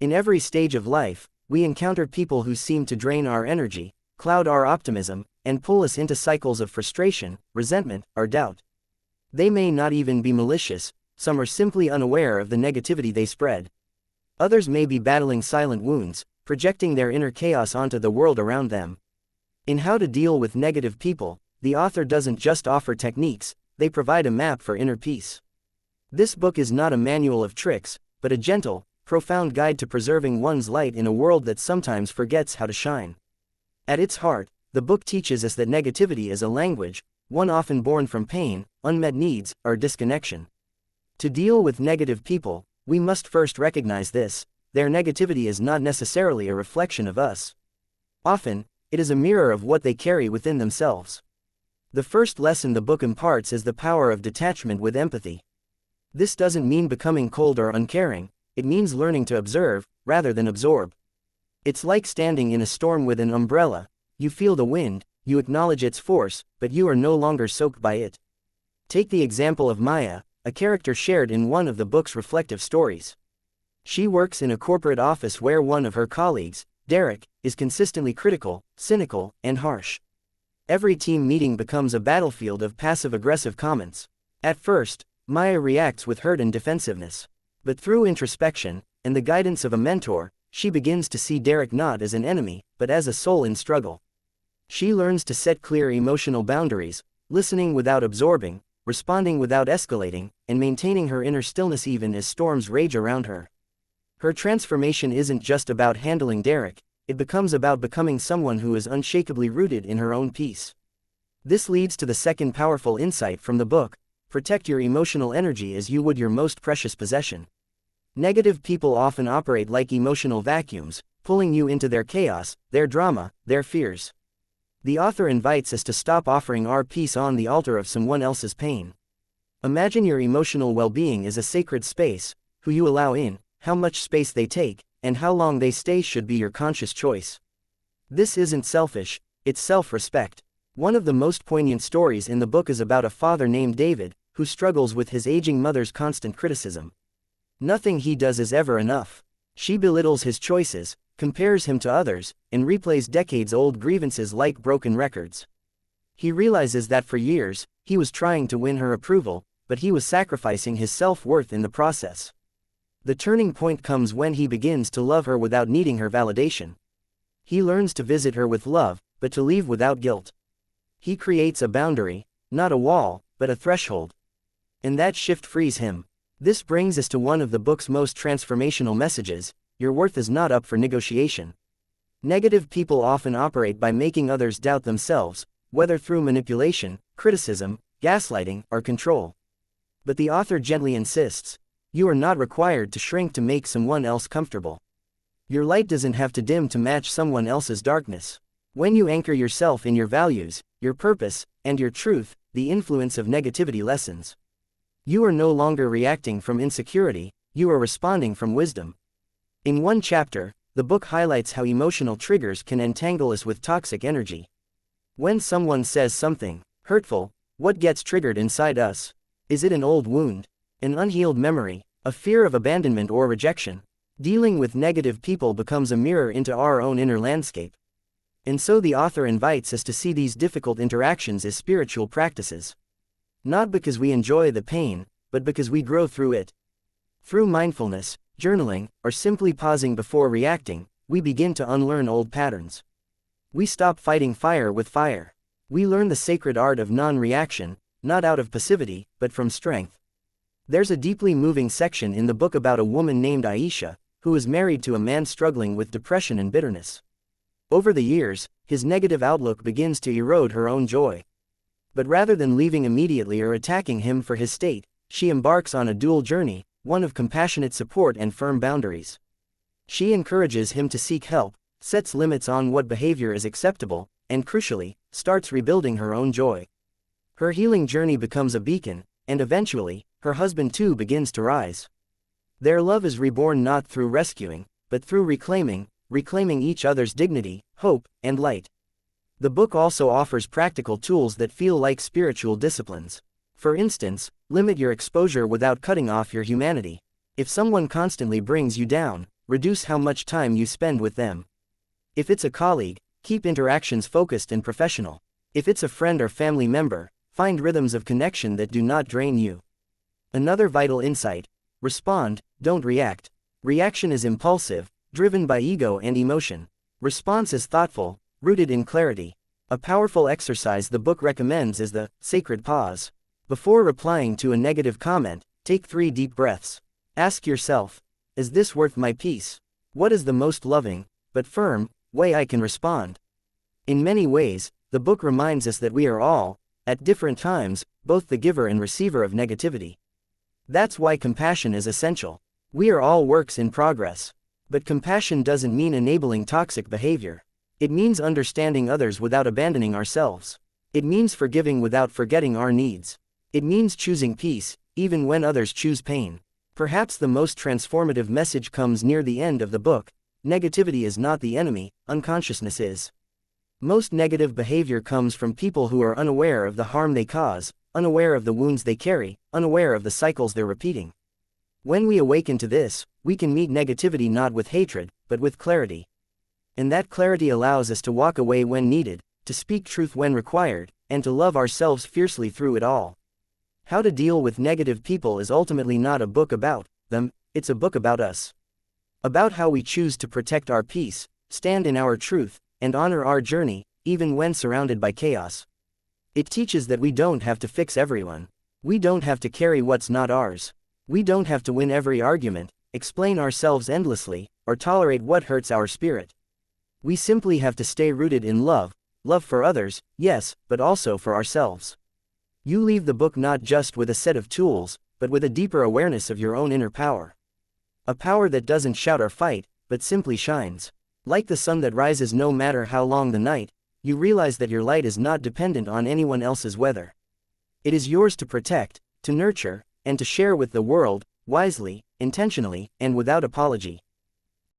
In every stage of life, we encounter people who seem to drain our energy, cloud our optimism, and pull us into cycles of frustration, resentment, or doubt. They may not even be malicious, some are simply unaware of the negativity they spread. Others may be battling silent wounds, projecting their inner chaos onto the world around them. In How to Deal with Negative People, the author doesn't just offer techniques, they provide a map for inner peace. This book is not a manual of tricks, but a gentle, profound guide to preserving one's light in a world that sometimes forgets how to shine. At its heart, the book teaches us that negativity is a language, one often born from pain, unmet needs, or disconnection. To deal with negative people, we must first recognize this: their negativity is not necessarily a reflection of us. Often, it is a mirror of what they carry within themselves. The first lesson the book imparts is the power of detachment with empathy. This doesn't mean becoming cold or uncaring, it means learning to observe, rather than absorb. It's like standing in a storm with an umbrella: you feel the wind, you acknowledge its force, but you are no longer soaked by it. Take the example of Maya, a character shared in one of the book's reflective stories. She works in a corporate office where one of her colleagues, Derek, is consistently critical, cynical, and harsh. Every team meeting becomes a battlefield of passive-aggressive comments. At first, Maya reacts with hurt and defensiveness. But through introspection, and the guidance of a mentor, she begins to see Derek not as an enemy, but as a soul in struggle. She learns to set clear emotional boundaries, listening without absorbing, responding without escalating, and maintaining her inner stillness even as storms rage around her. Her transformation isn't just about handling Derek, it becomes about becoming someone who is unshakably rooted in her own peace. This leads to the second powerful insight from the book: protect your emotional energy as you would your most precious possession. Negative people often operate like emotional vacuums, pulling you into their chaos, their drama, their fears. The author invites us to stop offering our peace on the altar of someone else's pain. Imagine your emotional well-being as a sacred space. Who you allow in, how much space they take, and how long they stay should be your conscious choice. This isn't selfish, it's self-respect. One of the most poignant stories in the book is about a father named David, who struggles with his aging mother's constant criticism. Nothing he does is ever enough. She belittles his choices, compares him to others, and replays decades-old grievances like broken records. He realizes that for years, he was trying to win her approval, but he was sacrificing his self-worth in the process. The turning point comes when he begins to love her without needing her validation. He learns to visit her with love, but to leave without guilt. He creates a boundary, not a wall, but a threshold. And that shift frees him. This brings us to one of the book's most transformational messages: your worth is not up for negotiation. Negative people often operate by making others doubt themselves, whether through manipulation, criticism, gaslighting, or control. But the author gently insists: you are not required to shrink to make someone else comfortable. Your light doesn't have to dim to match someone else's darkness. When you anchor yourself in your values, your purpose, and your truth, the influence of negativity lessens. You are no longer reacting from insecurity, you are responding from wisdom. In one chapter, the book highlights how emotional triggers can entangle us with toxic energy. When someone says something hurtful, what gets triggered inside us? Is it an old wound, an unhealed memory, a fear of abandonment or rejection? Dealing with negative people becomes a mirror into our own inner landscape. And so the author invites us to see these difficult interactions as spiritual practices. Not because we enjoy the pain, but because we grow through it. Through mindfulness, journaling, or simply pausing before reacting, we begin to unlearn old patterns. We stop fighting fire with fire. We learn the sacred art of non-reaction, not out of passivity, but from strength. There's a deeply moving section in the book about a woman named Aisha, who is married to a man struggling with depression and bitterness. Over the years, his negative outlook begins to erode her own joy. But rather than leaving immediately or attacking him for his state, she embarks on a dual journey, one of compassionate support and firm boundaries. She encourages him to seek help, sets limits on what behavior is acceptable, and crucially, starts rebuilding her own joy. Her healing journey becomes a beacon, and eventually, her husband too begins to rise. Their love is reborn not through rescuing, but through reclaiming each other's dignity, hope, and light. The book also offers practical tools that feel like spiritual disciplines. For instance, limit your exposure without cutting off your humanity. If someone constantly brings you down, reduce how much time you spend with them. If it's a colleague, keep interactions focused and professional. If it's a friend or family member, find rhythms of connection that do not drain you. Another vital insight: respond, don't react. Reaction is impulsive, driven by ego and emotion. Response is thoughtful, rooted in clarity. A powerful exercise the book recommends is the sacred pause. Before replying to a negative comment, take 3 deep breaths. Ask yourself, is this worth my peace? What is the most loving, but firm, way I can respond? In many ways, the book reminds us that we are all, at different times, both the giver and receiver of negativity. That's why compassion is essential. We are all works in progress. But compassion doesn't mean enabling toxic behavior. It means understanding others without abandoning ourselves. It means forgiving without forgetting our needs. It means choosing peace, even when others choose pain. Perhaps the most transformative message comes near the end of the book: negativity is not the enemy, unconsciousness is. Most negative behavior comes from people who are unaware of the harm they cause, unaware of the wounds they carry, unaware of the cycles they're repeating. When we awaken to this, we can meet negativity not with hatred, but with clarity. And that clarity allows us to walk away when needed, to speak truth when required, and to love ourselves fiercely through it all. How to Deal with Negative People is ultimately not a book about them, it's a book about us. About how we choose to protect our peace, stand in our truth, and honor our journey, even when surrounded by chaos. It teaches that we don't have to fix everyone. We don't have to carry what's not ours. We don't have to win every argument, explain ourselves endlessly, or tolerate what hurts our spirit. We simply have to stay rooted in love for others, yes, but also for ourselves. You leave the book not just with a set of tools, but with a deeper awareness of your own inner power. A power that doesn't shout or fight, but simply shines. Like the sun that rises no matter how long the night, you realize that your light is not dependent on anyone else's weather. It is yours to protect, to nurture, and to share with the world, wisely, intentionally, and without apology.